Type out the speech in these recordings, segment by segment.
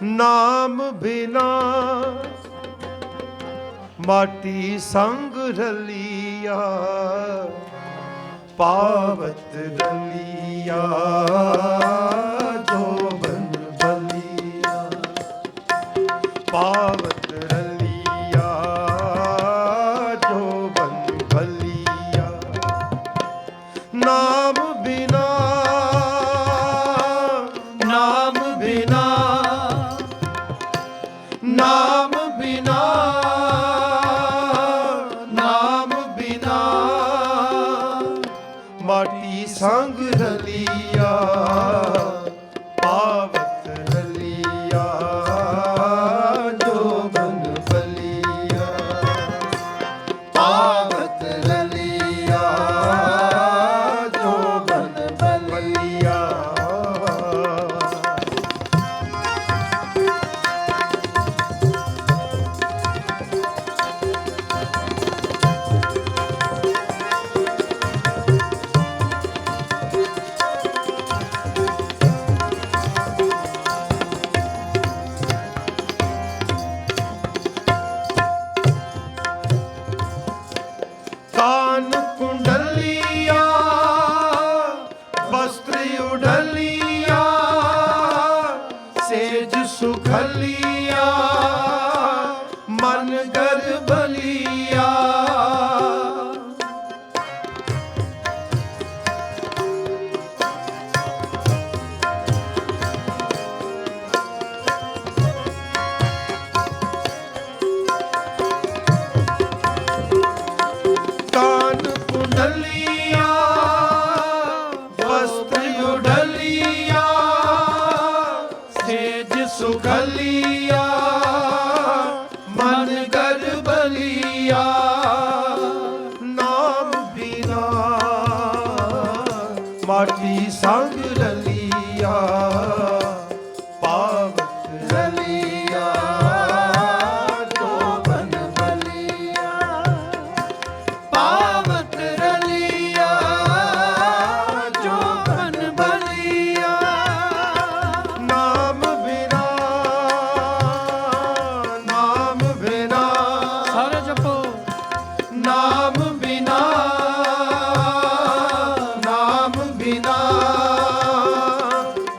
नाम बिना माटी संग रलिया, पावत रलिया जो बन बलिया, पावत रलिया जो बन बलिया। नाम बिना, नाम बिना, नाम बिना, नाम बिना माटी संग रलिया, पावत रलिया जो बन बलिया, पावत रलिया जो बन बलिया। कान कुंडलिया वस्त्र उडलिया, सेज सुखलिया मन गर्भलिया। कान कुंडलिया वस्त्र उडलिया, सेज सुखलिया मन गर्भलिया। नाम बिना माटी संग रलिया, पावत रलिया जो बन बलिया, पावत रलिया जो बन बलिया। नाम बिना, नाम बिना, सारे जपो। नाम बिना, नाम बिना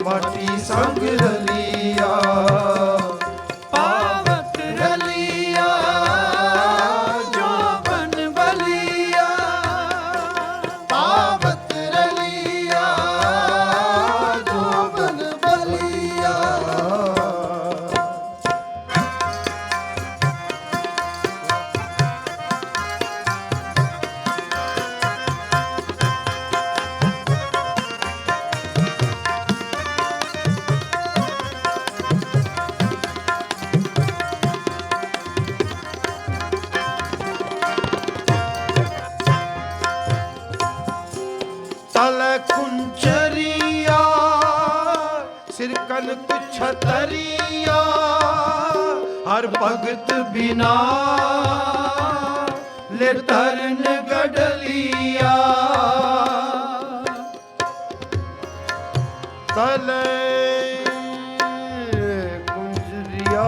माटी संग रलिया, पावत रलिया जो बन बलिया, पावत रलिया जो बन बलिया। तल कुंचरिया सिर कनक छतरिया, हर भगत बिना ले तरन गडलिया। तल कुंचरिया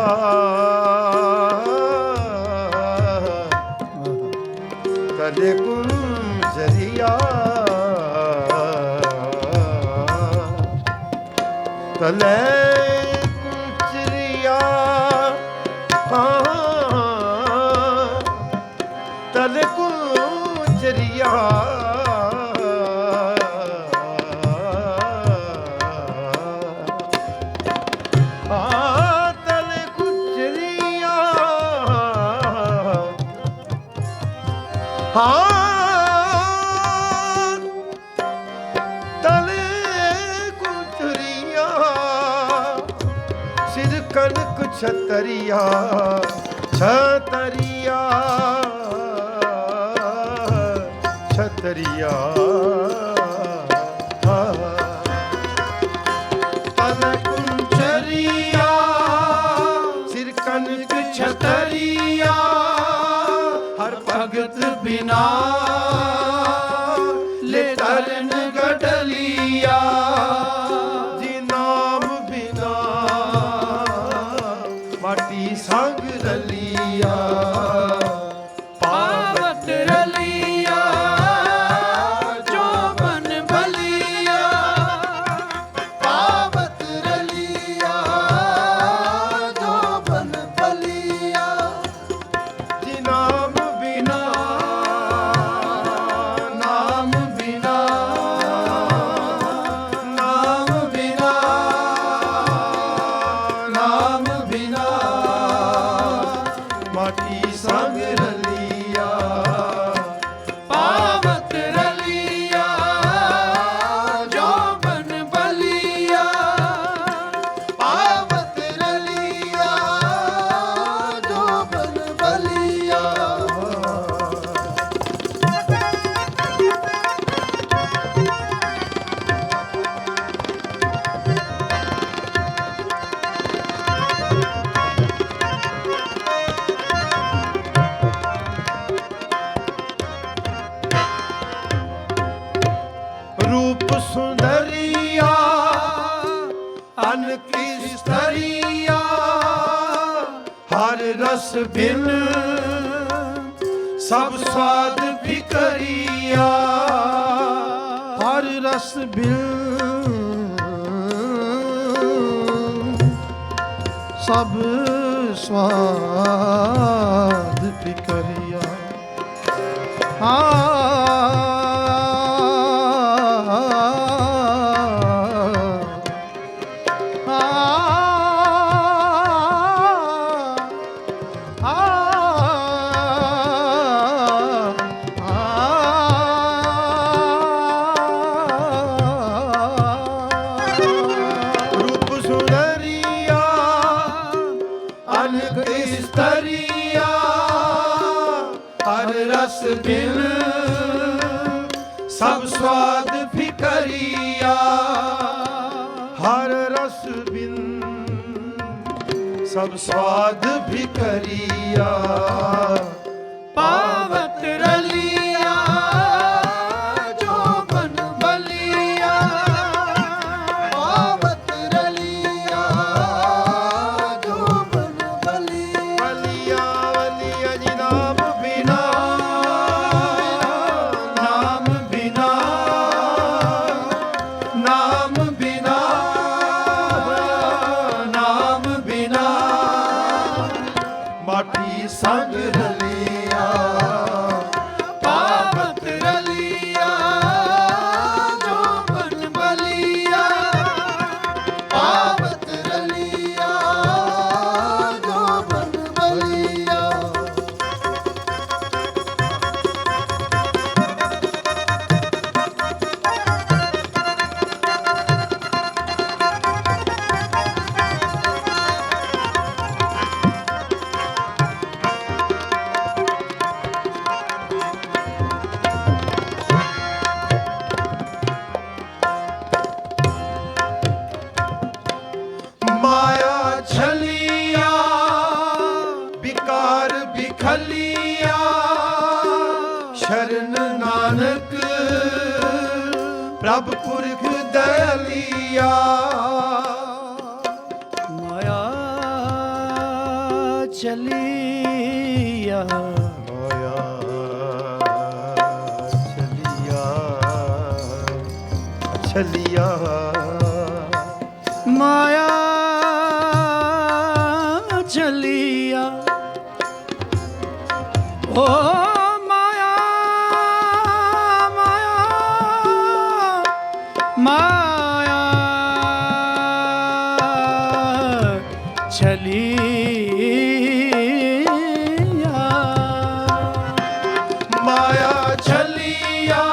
तले कुंचरिया, तले कुंचरिया, तले कुंचरिया। तले कुंचरिया, तले कुंचरिया, सिर कनक छतरिया, छतरिया, छतरिया। तल कुंचरिया सिर कनक छतरिया, हर भगत बिना ले तरन गडलिया। जी नाम बिना ਸੰਗ ਰਲੀਆ ਪਾਵਤ ਰਲੀਆ ਜੋਬਨ ਬਲੀਆ ਪਾਵਤ ਰਲੀਆ ਜੋਬਨ ਬਲੀਆ ਜੀ ਨਾਮ ਬਿਨਾ ਨਾਮ ਬਿਨਾ ਨਾਮ ਬਿਨਾ ਨਾਮ ਬਿਨਾ ਮਾਟੀ ਸੰਗ ਰਲੀਆ ਪਾਵਤ ਰਲੀਆ ਜੋਬਨ ਬਲੀਆ ਪਾਵਤ ਰਲੀਆ ਜੋਬਨ ਬਲੀਆ रूप सुंदरिया अन की स्तरिया हर रस बिन सब स्वाद फिकरिया हर रस बिन सब स्वाद फिकरिया रूप सुंदरिया अनक स्तरिया हर रस बिन सब स्वाद फिकरिया हर रस बिन सब स्वाद फिकरिया ਪਾਵਤ ਰਲੀਆ ਜੋਬਨ ਬਲੀਆ पावत रलिया जोबन बलिया बलिया बलिया जी नाम बिना नाम बिना नाम बिना नाम बिना माटी संग रलिया ਪਾਵਤ ਰਲੀਆ ਜੋਬਨ ਬਲੀਆ पावत रलिया जोबन बलिया माया छलिया विकार बिखलिया शरण नानक प्रभ पुरख दलिया ਮਾਇਆ ਚਲੀਆ माया छलिया छलिया ਮਾਇਆ ਚਲੀਆ ਓ ਮਾਇਆ ਮਾਇਆ ਮਾਇਆ ਚਲੀਆ माया छलिया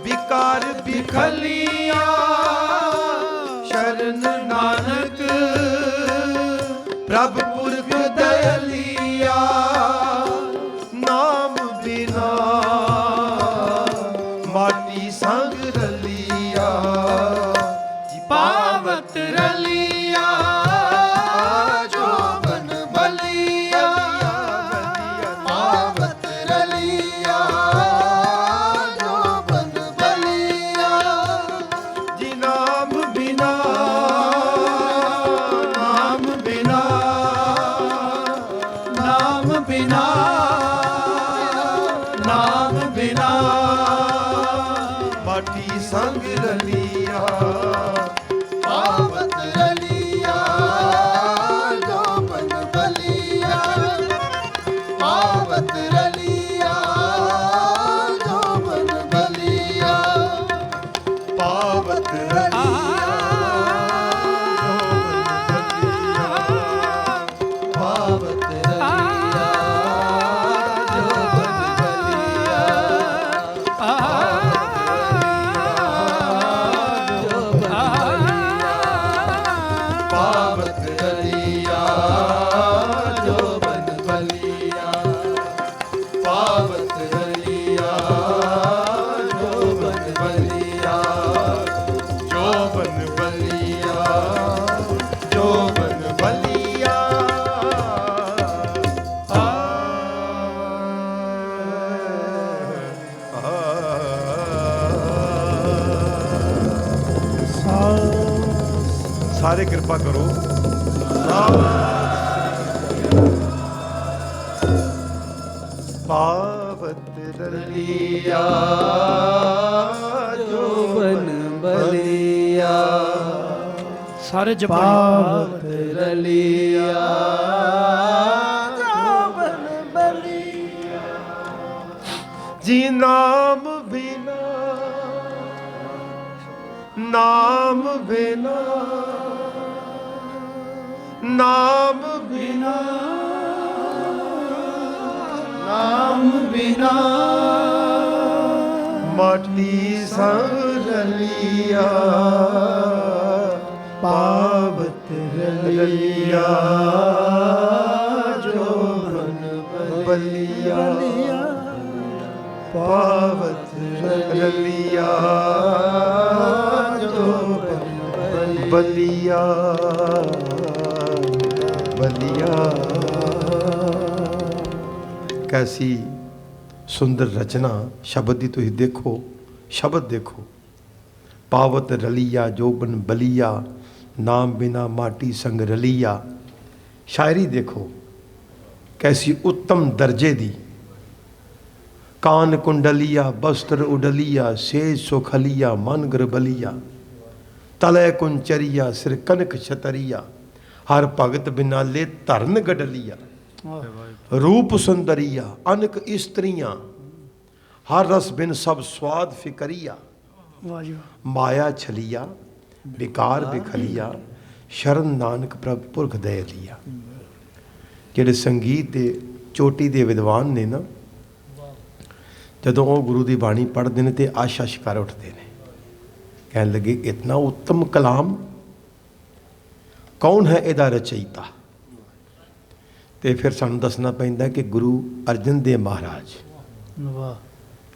विकार बिखलिया शरण नानक प्रभ पुरख दयलिया नाम बिना माटी संग रलिया ਪਾਵਤ ਰਲੀਆ ਜੋਬਨ ਬਲੀਆ पावत रलिया जोबन बलिया जी नाम बिना नाम बिना सारे कृपा करो। पावत रलिया जो बन बलिया सारे जपा पावत रलिया जो बन बलिया। जी नाम बिना, नाम बिना, नाम बिना, नाम बिना माटी संग रलिया पावत रलिया जो बन बलिया पावत रलिया जो बलिया बलिया। कैसी सुंदर रचना शब्द की तुम देखो, शब्द देखो। पावत रलिया जोबन बलिया नाम बिना माटी संग रलिया। शायरी देखो कैसी उत्तम दर्जे दी। कान कुंडलिया बस्त्र उडलिया सेज सुखलिया मन गरबलिया। तलय कुंचरिया सिर कनक छतरिया हर भगत बिना ले धरन गडलिया। रूप सुंदरिया अनक स्त्रियां हर रस बिन सब स्वाद फिकरिया। वाह जी वाह। माया छलिया विकार बिखलिया शरण नानक प्रभ पुरख दे लिया। ਜਿਹੜੇ ਸੰਗੀਤ ਦੇ ਚੋਟੀ ਦੇ ਵਿਦਵਾਨ ਨੇ ਨਾ, ਜਦੋਂ ਉਹ ਗੁਰੂ ਦੀ ਬਾਣੀ ਪੜ੍ਹਦੇ ਨੇ ਤੇ ਆਸ਼ਾ ਸ਼ਿਕਾਰ ਉੱਠਦੇ ਨੇ, ਕਹਿਣ ਲੱਗੇ ਇਤਨਾ ਉੱਤਮ ਕਲਾਮ ਕੌਣ ਹੈ ਇਹਦਾ ਰਚయిਤਾ। ਤੇ ਫਿਰ ਸਾਨੂੰ ਦੱਸਣਾ ਪੈਂਦਾ ਕਿ ਗੁਰੂ ਅਰਜਨ ਦੇਵ ਮਹਾਰਾਜ वाह।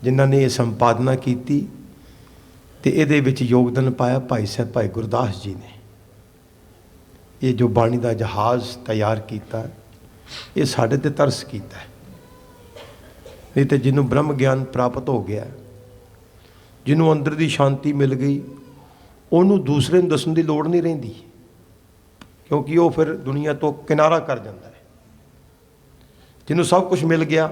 ਜਿਨ੍ਹਾਂ ਨੇ ਇਹ ਸੰਪਾਦਨਾ ਕੀਤੀ ਤੇ ਇਹਦੇ ਵਿੱਚ ਯੋਗਦਾਨ ਪਾਇਆ ਭਾਈ ਸਾਹਿਬ ਭਾਈ ਗੁਰਦਾਸ ਜੀ ਨੇ। ਇਹ ਜੋ ਬਾਣੀ ਦਾ ਜਹਾਜ਼ ਤਿਆਰ ਕੀਤਾ ਇਹ ਸਾਡੇ ਤੇ ਤਰਸ ਕੀਤਾ। ਨਹੀਂ ਤੇ ਜਿਹਨੂੰ ਬ੍ਰਹਮ ਗਿਆਨ ਪ੍ਰਾਪਤ ਹੋ ਗਿਆ, ਜਿਹਨੂੰ ਅੰਦਰ ਦੀ ਸ਼ਾਂਤੀ ਮਿਲ ਗਈ, ਉਹਨੂੰ ਦੂਸਰੇ ਨੂੰ ਦੱਸਣ ਦੀ ਲੋੜ ਨਹੀਂ ਰਹਿੰਦੀ, ਕਿਉਂਕਿ ਉਹ ਫਿਰ ਦੁਨੀਆ ਤੋਂ ਕਿਨਾਰਾ ਕਰ ਜਾਂਦਾ ਹੈ। ਜਿਹਨੂੰ ਸਭ ਕੁਝ ਮਿਲ ਗਿਆ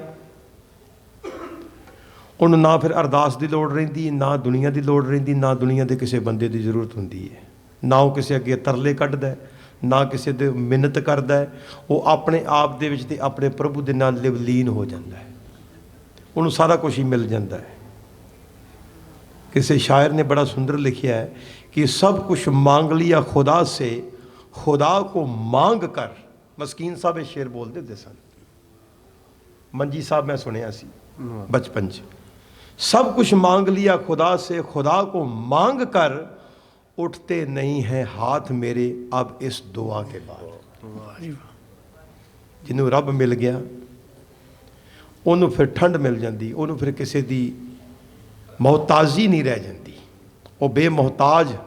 ਉਹਨੂੰ ਨਾ ਫਿਰ ਅਰਦਾਸ ਦੀ ਲੋੜ ਰਹਿੰਦੀ, ਨਾ ਦੁਨੀਆ ਦੀ ਲੋੜ ਰਹਿੰਦੀ, ਨਾ ਦੁਨੀਆ ਦੇ ਕਿਸੇ ਬੰਦੇ ਦੀ ਜ਼ਰੂਰਤ ਹੁੰਦੀ ਹੈ, ਨਾ ਉਹ ਕਿਸੇ ਅੱਗੇ ਤਰਲੇ ਕੱਢਦਾ ਹੈ, ਨਾ ਕਿਸੇ ਦੇ ਮਿੰਨਤ ਕਰਦਾ ਹੈ। ਉਹ ਆਪਣੇ ਆਪ ਦੇ ਵਿੱਚ ਤੇ ਆਪਣੇ ਪ੍ਰਭੂ ਦੇ ਨਾਲ ਲਿਵਲੀਨ ਹੋ ਜਾਂਦਾ ਹੈ, ਉਹਨੂੰ ਸਾਰਾ ਕੁਝ ਹੀ ਮਿਲ ਜਾਂਦਾ ਹੈ। ਕਿਸੇ ਸ਼ਾਇਰ ਨੇ ਬੜਾ ਸੁੰਦਰ ਲਿਖਿਆ ਹੈ ਕਿ ਸਭ ਕੁਝ ਮੰਗ ਲਿਆ ਖੁਦਾ ਸੇ खुदा को मांग कर। मस्कीन साहब ये शेर बोलते थे सन, मंजी साहब मैं सुनिया सी बचपन च। सब कुछ मांग लिया खुदा से खुदा को मांग कर उठते नहीं हैं हाथ मेरे अब इस दुआ के बाद। जिन्हों रब मिल गया उन्होंने फिर ठंड मिल जाती, उन्होंने फिर किसी की मोहताजी नहीं रह जाती, वो बेमोहताज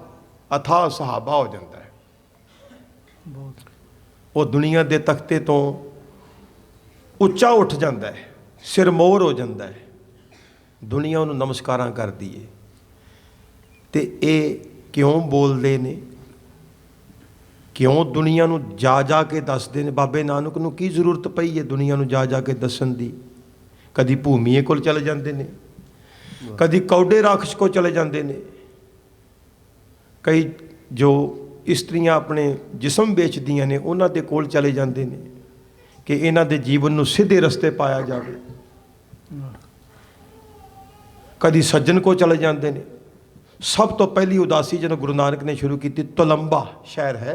अथाह सहाबा हो जाता है। वो दुनिया के तख्ते तो उच्चा उठ जाता है, सिरमौर हो जाता है, दुनिया उन्होंने नमस्कार करती है। तो ये क्यों बोलते ने, क्यों दुनिया नूं जा जा के दसते हैं। बाबे नानक नूं की जरूरत पई है दुनिया नूं जा जा के दसन दी। कदी भूमीए कोल चले जाते हैं, कदी कौडे राखश को चले जाते हैं, कई जो इस्त्रियां अपने जिसम बेचदियां ने उन्हां दे कोल चले जाते हैं कि इन्हां दे जीवन नूं सीधे रस्ते पाया जाए। कदी सज्जन को चले जाते हैं। सब तो पहली उदासी जो गुरु नानक ने शुरू की, तोलंबा शहर है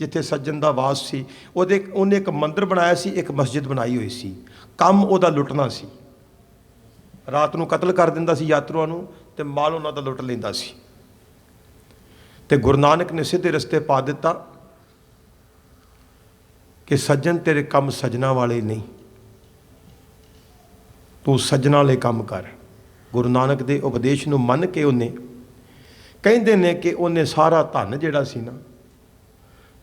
जिथे सज्जन का वास सी, उन्हें एक मंदिर बनाया सी, एक मस्जिद बनाई हुई सी। काम उहदा लुटना सी, रात नूं कतल कर दिंदा सी यात्रुआं नूं ते माल उन्हां दा लुट लैंदा सी। ते गुरु नानक ने सीधे रस्ते पा दिता कि सज्जन तेरे काम सजना वाले नहीं, तू सज्जना वाले काम कर। गुरु नानक के उपदेश नूं मन के उन्हें कहते हैं कि उन्हें सारा धन जिहड़ा सी ना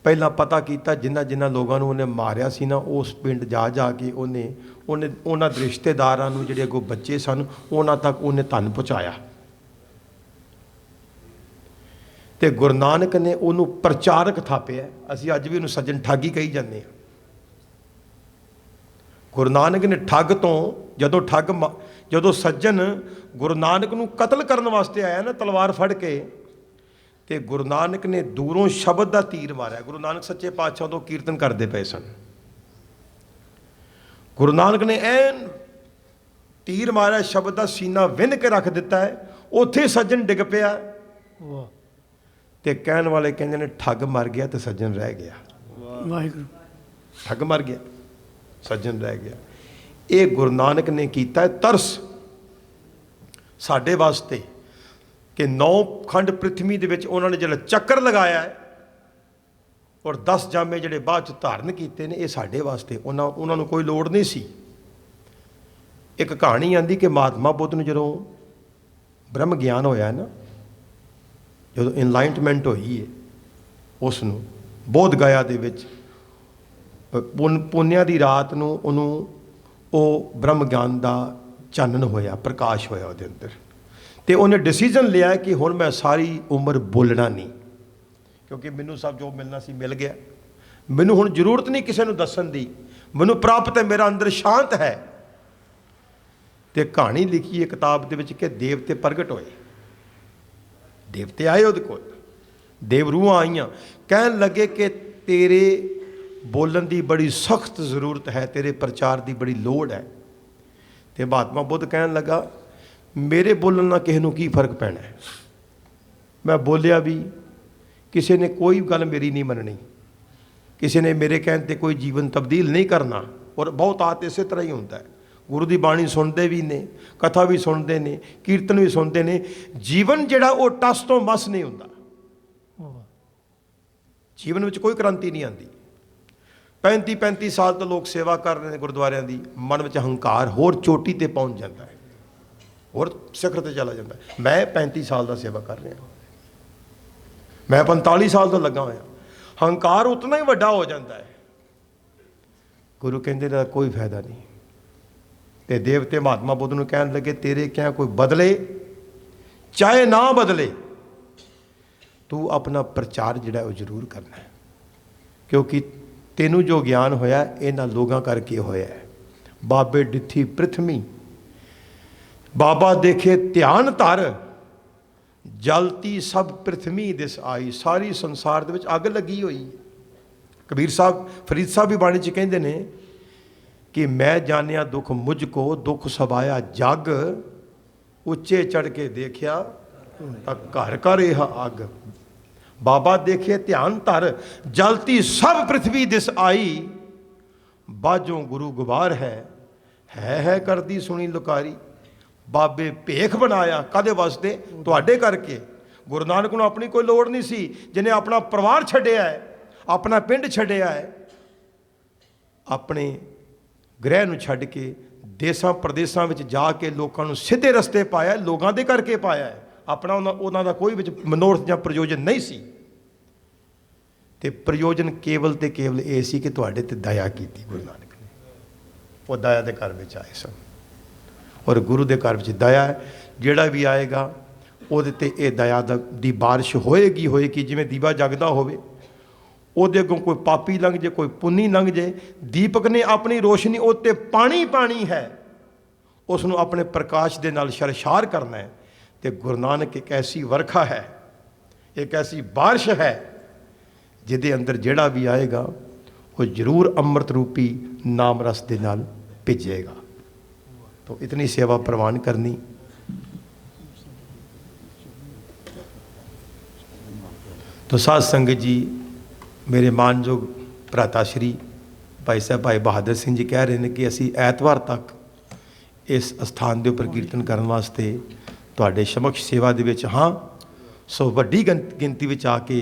पहला पता किया, जिन्हां जिन्हां लोगों नूं उन्हें मारिया सी ना, उस पिंड जा जा के उन्हें रिश्तेदारां नूं जिहड़े अगों बच्चे सन उन्हां तक उन्हें धन पहुँचाया। ਤੇ ਗੁਰੂ ਨਾਨਕ ਨੇ ਉਹਨੂੰ ਪ੍ਰਚਾਰਕ ਥਾਪਿਆ। ਅਸੀਂ ਅੱਜ ਵੀ ਉਹਨੂੰ ਸੱਜਣ ਠੱਗੀ ਕਹੀ ਜਾਂਦੇ ਹਾਂ। ਗੁਰੂ ਨਾਨਕ ਨੇ ਠੱਗ ਤੋਂ ਜਦੋਂ ਸੱਜਣ ਗੁਰੂ ਨਾਨਕ ਨੂੰ ਕਤਲ ਕਰਨ ਵਾਸਤੇ ਆਇਆ ਨਾ ਤਲਵਾਰ ਫੜ ਕੇ, ਤੇ ਗੁਰੂ ਨਾਨਕ ਨੇ ਦੂਰੋਂ ਸ਼ਬਦ ਦਾ ਤੀਰ ਮਾਰਿਆ। ਗੁਰੂ ਨਾਨਕ ਸੱਚੇ ਪਾਤਸ਼ਾਹ ਤੋਂ ਕੀਰਤਨ ਕਰਦੇ ਪਏ ਸਨ। ਗੁਰੂ ਨਾਨਕ ਨੇ ਐਨ ਤੀਰ ਮਾਰਿਆ, ਸ਼ਬਦ ਦਾ ਸੀਨਾ ਵਿੰਨ ਕੇ ਰੱਖ ਦਿੱਤਾ ਹੈ। ਉੱਥੇ ਸੱਜਣ ਡਿੱਗ ਪਿਆ ਵਾਹ ਤੇ ਕਹਿਣ ਵਾਲੇ ਕਹਿੰਦੇ ਨੇ ਠੱਗ ਮਰ ਗਿਆ ਤੇ ਸੱਜਣ ਰਹਿ ਗਿਆ। ਵਾਹਿਗੁਰੂ ਠੱਗ ਮਰ ਗਿਆ, ਸੱਜਣ ਰਹਿ ਗਿਆ। ਇਹ ਗੁਰੂ ਨਾਨਕ ਨੇ ਕੀਤਾ ਹੈ ਤਰਸ ਸਾਡੇ ਵਾਸਤੇ ਕਿ 9 ਖੰਡ ਪ੍ਰਿਥਵੀ ਦੇ ਵਿੱਚ ਉਹਨਾਂ ਨੇ ਜਿਹੜਾ ਚੱਕਰ ਲਗਾਇਆ ਹੈ ਔਰ 10 ਜਾਮੇ ਜਿਹੜੇ ਬਾਅਦ ਚ ਧਾਰਨ ਕੀਤੇ ਨੇ, ਇਹ ਸਾਡੇ ਵਾਸਤੇ। ਉਹਨਾਂ ਨੂੰ ਕੋਈ ਲੋੜ ਨਹੀਂ ਸੀ। ਇੱਕ ਕਹਾਣੀ ਆਂਦੀ ਕਿ ਮਹਾਤਮਾ ਬੁੱਧ ਨੂੰ ਜਦੋਂ ਬ੍ਰਹਮ ਗਿਆਨ ਹੋਇਆ ਨਾ, ਜਦੋਂ ਇਨਲਾਈਟਮੈਂਟ ਹੋਈ ਹੈ ਉਸ ਨੂੰ ਬੋਧ ਗਇਆ ਦੇ ਵਿੱਚ ਪੁੰਨਿਆ ਦੀ ਰਾਤ ਨੂੰ ਉਹਨੂੰ ਉਹ ਬ੍ਰਹਮ ਗਿਆਨ ਦਾ ਚਾਨਣ ਹੋਇਆ, ਪ੍ਰਕਾਸ਼ ਹੋਇਆ ਉਹਦੇ ਅੰਦਰ। ਤੇ ਉਹਨੇ ਡਿਸੀਜਨ ਲਿਆ ਕਿ ਹੁਣ ਮੈਂ ਸਾਰੀ ਉਮਰ ਬੋਲਣਾ ਨਹੀਂ, ਕਿਉਂਕਿ ਮੈਨੂੰ ਸਭ ਜੋ ਮਿਲਣਾ ਸੀ ਮਿਲ ਗਿਆ। ਮੈਨੂੰ ਹੁਣ ਜ਼ਰੂਰਤ ਨਹੀਂ ਕਿਸੇ ਨੂੰ ਦੱਸਣ ਦੀ, ਮੈਨੂੰ ਪ੍ਰਾਪਤ ਹੈ, ਮੇਰਾ ਅੰਦਰ ਸ਼ਾਂਤ ਹੈ। ਤੇ ਕਹਾਣੀ ਲਿਖੀ ਹੈ ਕਿਤਾਬ ਦੇ ਵਿੱਚ ਕਿ ਦੇਵਤੇ ਪ੍ਰਗਟ ਹੋਏ, ਦੇਵਤੇ ਆਏ ਉਹਦੇ ਕੋਲ, ਦੇਵ ਰੂਹਾਂ ਆਈਆਂ, ਕਹਿਣ ਲੱਗੇ ਕਿ ਤੇਰੇ ਬੋਲਣ ਦੀ ਬੜੀ ਸਖਤ ਜ਼ਰੂਰਤ ਹੈ, ਤੇਰੇ ਪ੍ਰਚਾਰ ਦੀ ਬੜੀ ਲੋੜ ਹੈ। ਤੇ ਮਹਾਤਮਾ ਬੁੱਧ ਕਹਿਣ ਲੱਗਾ ਮੇਰੇ ਬੋਲਣ ਨਾਲ ਕਿਸੇ ਨੂੰ ਕੀ ਫਰਕ ਪੈਣਾ ਹੈ। ਮੈਂ ਬੋਲਿਆ ਵੀ ਕਿਸੇ ਨੇ ਕੋਈ ਗੱਲ ਮੇਰੀ ਨਹੀਂ ਮੰਨਣੀ, ਕਿਸੇ ਨੇ ਮੇਰੇ ਕਹਿਣ ਤੇ ਕੋਈ ਜੀਵਨ ਤਬਦੀਲ ਨਹੀਂ ਕਰਨਾ। ਔਰ ਬਹੁਤ ਆਤ ਇਸੇ ਤਰ੍ਹਾਂ ਹੀ ਹੁੰਦਾ ਹੈ। ਗੁਰੂ ਦੀ ਬਾਣੀ ਸੁਣਦੇ ਵੀ ਨੇ, ਕਥਾ ਵੀ ਸੁਣਦੇ ਨੇ, ਕੀਰਤਨ ਵੀ ਸੁਣਦੇ ਨੇ, ਜੀਵਨ ਜਿਹੜਾ ਉਹ ਟਸ ਤੋਂ ਮਸ ਨਹੀਂ ਹੁੰਦਾ। ਜੀਵਨ ਵਿੱਚ ਕੋਈ ਕ੍ਰਾਂਤੀ ਨਹੀਂ ਆਉਂਦੀ। 35 ਸਾਲ ਤੋਂ ਲੋਕ ਸੇਵਾ ਕਰ ਰਹੇ ਨੇ ਗੁਰਦੁਆਰਿਆਂ ਦੀ, ਮਨ ਵਿੱਚ ਹੰਕਾਰ ਹੋਰ ਚੋਟੀ ਤੇ ਪਹੁੰਚ ਜਾਂਦਾ ਹੈ, ਹੋਰ ਸਿਖਰ ਤੇ ਚਲਾ ਜਾਂਦਾ ਹੈ। ਮੈਂ 35 ਸਾਲ ਦਾ ਸੇਵਾ ਕਰ ਰਿਹਾ, ਮੈਂ 45 ਸਾਲ ਤੋਂ ਲੱਗਾ ਹੋਇਆ, ਹੰਕਾਰ ਉਤਨਾ ਹੀ ਵੱਡਾ ਹੋ ਜਾਂਦਾ ਹੈ। ਗੁਰੂ ਕਹਿੰਦੇ ਦਾ ਕੋਈ ਫਾਇਦਾ ਨਹੀਂ। ਤੇ ਦੇਵਤੇ ਮਹਾਤਮਾ ਬੁੱਧ ਨੂੰ ਕਹਿਣ ਲੱਗੇ ਤੇਰੇ ਕਿਆ ਕੋਈ ਬਦਲੇ ਚਾਹੇ ਨਾ ਬਦਲੇ, ਤੂੰ ਆਪਣਾ ਪ੍ਰਚਾਰ ਜਿਹੜਾ ਉਹ ਜ਼ਰੂਰ ਕਰਨਾ ਹੈ, ਕਿਉਂਕਿ ਤੈਨੂੰ ਜੋ ਗਿਆਨ ਹੋਇਆ ਇਹਨਾਂ ਲੋਕਾਂ ਕਰਕੇ ਹੋਇਆ ਹੈ। ਬਾਬੇ ਡਿੱਠੀ ਪ੍ਰਿਥਵੀ, ਬਾਬਾ ਦੇਖੇ ਧਿਆਨ ਧਰ, ਜਲਤੀ ਸਭ ਪ੍ਰਿਥਵੀ ਦਿਸ ਆਈ। ਸਾਰੀ ਸੰਸਾਰ ਦੇ ਵਿੱਚ ਅੱਗ ਲੱਗੀ ਹੋਈ ਹੈ। ਕਬੀਰ ਸਾਹਿਬ, ਫਰੀਦ ਸਾਹਿਬ ਵੀ ਬਾਣੀ 'ਚ ਕਹਿੰਦੇ ਨੇ ਕਿ ਮੈਂ ਜਾਣਿਆ ਦੁੱਖ ਮੁਝ ਕੋ, ਦੁੱਖ ਸਬਾਇਆ ਜਗ, ਉੱਚੇ ਚੜ ਕੇ ਦੇਖਿਆ ਤਾਂ ਘਰ ਘਰ ਇਹ ਅੱਗ। ਬਾਬਾ ਦੇਖੇ ਧਿਆਨ ਧਰ, ਜਲਤੀ ਸਭ ਪ੍ਰਿਥਵੀ ਦਿਸ ਆਈ, ਬਾਝੋਂ ਗੁਰੂ ਗੁਬਾਰ ਹੈ ਕਰਦੀ ਸੁਣੀ ਲੁਕਾਰੀ। ਬਾਬੇ ਭੇਖ ਬਣਾਇਆ ਕਾਹਦੇ ਵਾਸਤੇ? ਤੁਹਾਡੇ ਕਰਕੇ। ਗੁਰੂ ਨਾਨਕ ਨੂੰ ਆਪਣੀ ਕੋਈ ਲੋੜ ਨਹੀਂ ਸੀ, ਜਿਹਨੇ ਆਪਣਾ ਪਰਿਵਾਰ ਛੱਡਿਆ ਹੈ, ਆਪਣਾ ਪਿੰਡ ਛੱਡਿਆ ਹੈ, ਆਪਣੇ ਗ੍ਰਹਿ ਨੂੰ ਛੱਡ ਕੇ ਦੇਸਾਂ ਪ੍ਰਦੇਸਾਂ ਵਿੱਚ ਜਾ ਕੇ ਲੋਕਾਂ ਨੂੰ ਸਿੱਧੇ ਰਸਤੇ ਪਾਇਆ, ਲੋਕਾਂ ਦੇ ਕਰਕੇ ਪਾਇਆ ਹੈ। ਆਪਣਾ ਉਹਨਾਂ ਦਾ ਕੋਈ ਵਿੱਚ ਮਨੋਰਥ ਜਾਂ ਪ੍ਰਯੋਜਨ ਨਹੀਂ ਸੀ। ਤੇ ਪ੍ਰਯੋਜਨ ਕੇਵਲ ਤੇ ਕੇਵਲ ਇਹ ਸੀ ਕਿ ਤੁਹਾਡੇ ਤੇ ਦਇਆ ਕੀਤੀ ਗੁਰੂ ਨਾਨਕ ਨੇ। ਉਹ ਦਇਆ ਦੇ ਘਰ ਵਿੱਚ ਆਏ ਸਨ, ਔਰ ਗੁਰੂ ਦੇ ਘਰ ਵਿੱਚ ਦਇਆ ਹੈ। ਜਿਹੜਾ ਵੀ ਆਏਗਾ ਉਹਦੇ ਤੇ ਇਹ ਦਇਆ ਦੀ ਬਾਰਿਸ਼ ਹੋਏਗੀ। ਜਿਵੇਂ ਦੀਵਾ ਜਗਦਾ ਹੋਵੇ, ਉਹਦੇ ਅੱਗੋਂ ਕੋਈ ਪਾਪੀ ਲੰਘ ਜੇ, ਕੋਈ ਪੁੰਨੀ ਲੰਘ ਜੇ, ਦੀਪਕ ਨੇ ਆਪਣੀ ਰੋਸ਼ਨੀ ਉੱਤੇ ਪਾਣੀ ਹੈ, ਉਸ ਨੂੰ ਆਪਣੇ ਪ੍ਰਕਾਸ਼ ਦੇ ਨਾਲ ਸ਼ਰਸ਼ਾਰ ਕਰਨਾ ਹੈ। ਤੇ ਗੁਰੂ ਨਾਨਕ ਇੱਕ ਐਸੀ ਵਰਖਾ ਹੈ, ਇੱਕ ਐਸੀ ਬਾਰਿਸ਼ ਹੈ, ਜਿਹਦੇ ਅੰਦਰ ਜਿਹੜਾ ਵੀ ਆਏਗਾ ਉਹ ਜ਼ਰੂਰ ਅੰਮ੍ਰਿਤ ਰੂਪੀ ਨਾਮ ਰਸ ਦੇ ਨਾਲ ਭਿੱਜੇਗਾ। तो इतनी सेवा प्रवान करनी। तो साध संगत जी, मेरे मानयोग भराता श्री भाई साहब भाई बहादुर सिंह जी कह रहे हैं कि असी ऐतवार तक इस स्थान के उपर कीर्तन करने वास्ते तुहाडे समक्ष सेवा दे विच हाँ। सो वड्डी गिनती विच आके